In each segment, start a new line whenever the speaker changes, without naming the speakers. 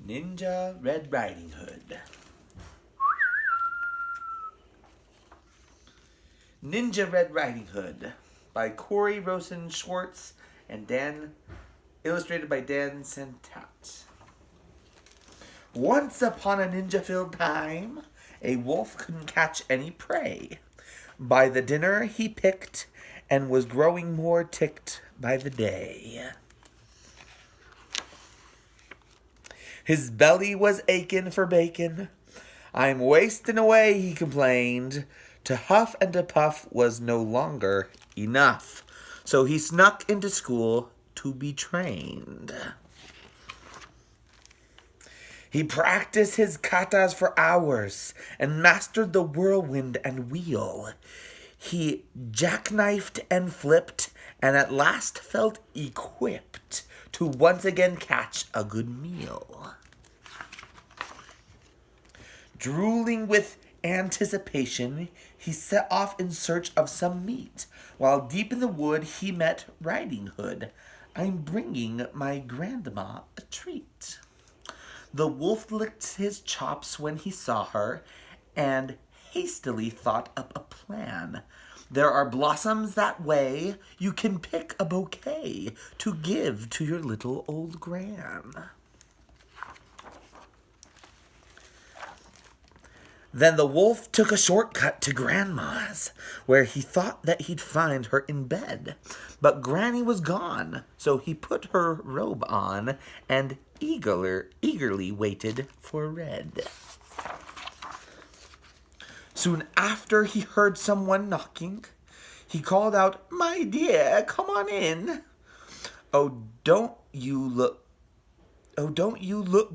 Ninja Red Riding Hood. Ninja Red Riding Hood by Corey Rosen Schwartz and illustrated by Dan Santat. Once upon a ninja-filled time, a wolf couldn't catch any prey. By the dinner he picked and was growing more ticked by the day. His belly was achin' for bacon. I'm wasting away, he complained. To huff and to puff was no longer enough. So he snuck into school to be trained. He practiced his katas for hours and mastered the whirlwind and wheel. He jackknifed and flipped and at last felt equipped to once again catch a good meal. Drooling with anticipation, he set off in search of some meat. While deep in the wood, he met Riding Hood. I'm bringing my grandma a treat. The wolf licked his chops when he saw her and hastily thought up a plan. There are blossoms that way. You can pick a bouquet to give to your little old gran. Then the wolf took a shortcut to Grandma's, where he thought that he'd find her in bed. But Granny was gone, so he put her robe on and eagerly waited for Red. Soon after he heard someone knocking. He called out, "My dear, come on in. Oh, don't you look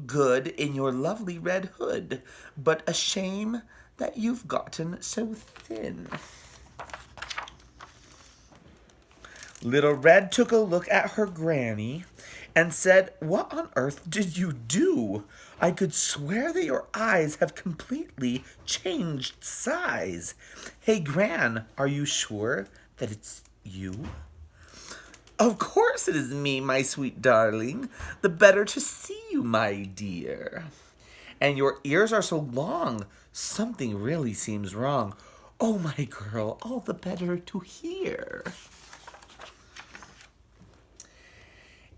good in your lovely red hood, but a shame that you've gotten so thin." Little Red took a look at her granny and said, "What on earth did you do? I could swear that your eyes have completely changed size. Hey, Gran, are you sure that it's you?" "Of course it is me, my sweet darling. The better to see you, my dear. And your ears are so long. Something really seems wrong. Oh, my girl, all the better to hear.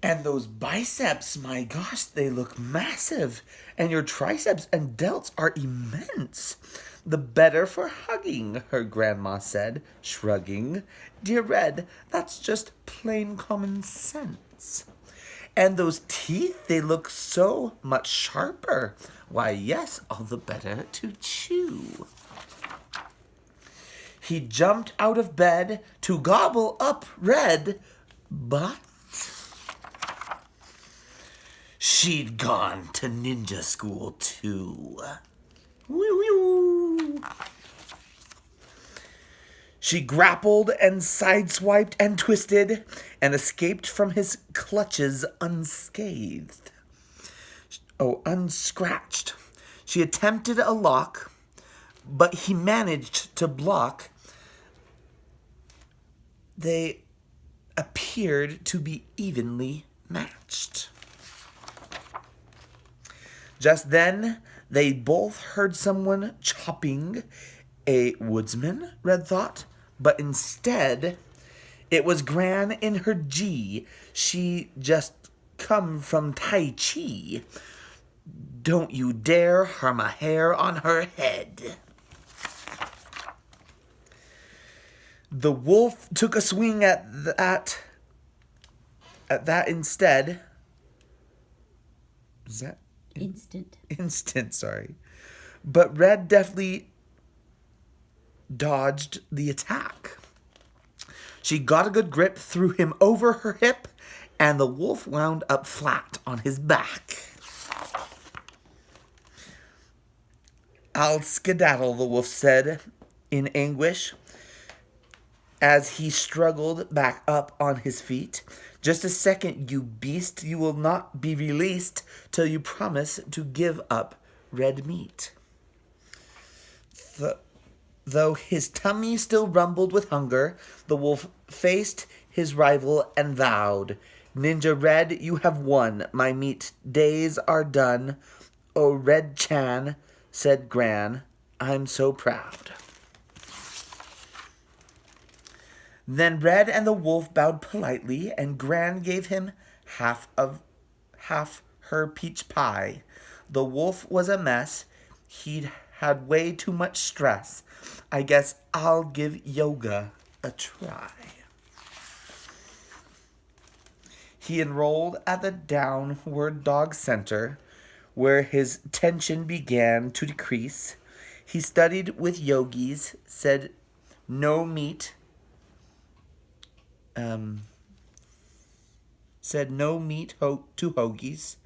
And those biceps, my gosh, they look massive. And your triceps and delts are immense. The better for hugging," her grandma said, shrugging. "Dear Red, that's just plain common sense. And those teeth, they look so much sharper. Why, yes, all the better to chew." He jumped out of bed to gobble up Red, but she'd gone to ninja school too. Woo-woo. She grappled and sideswiped and twisted and escaped from his clutches unscathed. Unscratched. She attempted a lock, but he managed to block. They appeared to be evenly matched. Just then, they both heard someone chopping. A woodsman, Red thought, but instead, it was Gran in her G. She just come from Tai Chi. Don't you dare harm a hair on her head. The wolf took a swing at that instead. Is that? Instant, sorry. But Red deftly dodged the attack. She got a good grip, threw him over her hip, and the wolf wound up flat on his back. "I'll skedaddle," the wolf said in anguish as he struggled back up on his feet. "Just a second, you beast. You will not be released till you promise to give up red meat." Though his tummy still rumbled with hunger, the wolf faced his rival and vowed, Ninja Red, you have won. My meat days are done. Oh, Red Chan, said Gran, I'm so proud. Then Red and the wolf bowed politely, and Gran gave him half her peach pie. The wolf was a mess. He'd had way too much stress. I guess I'll give yoga a try. He enrolled at the Downward Dog Center, where his tension began to decrease. He studied with yogis, said no meat, to hoagies,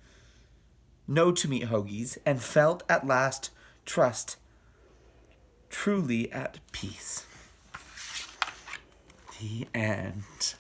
no to meat hoagies, and felt at last trust truly at peace. The end.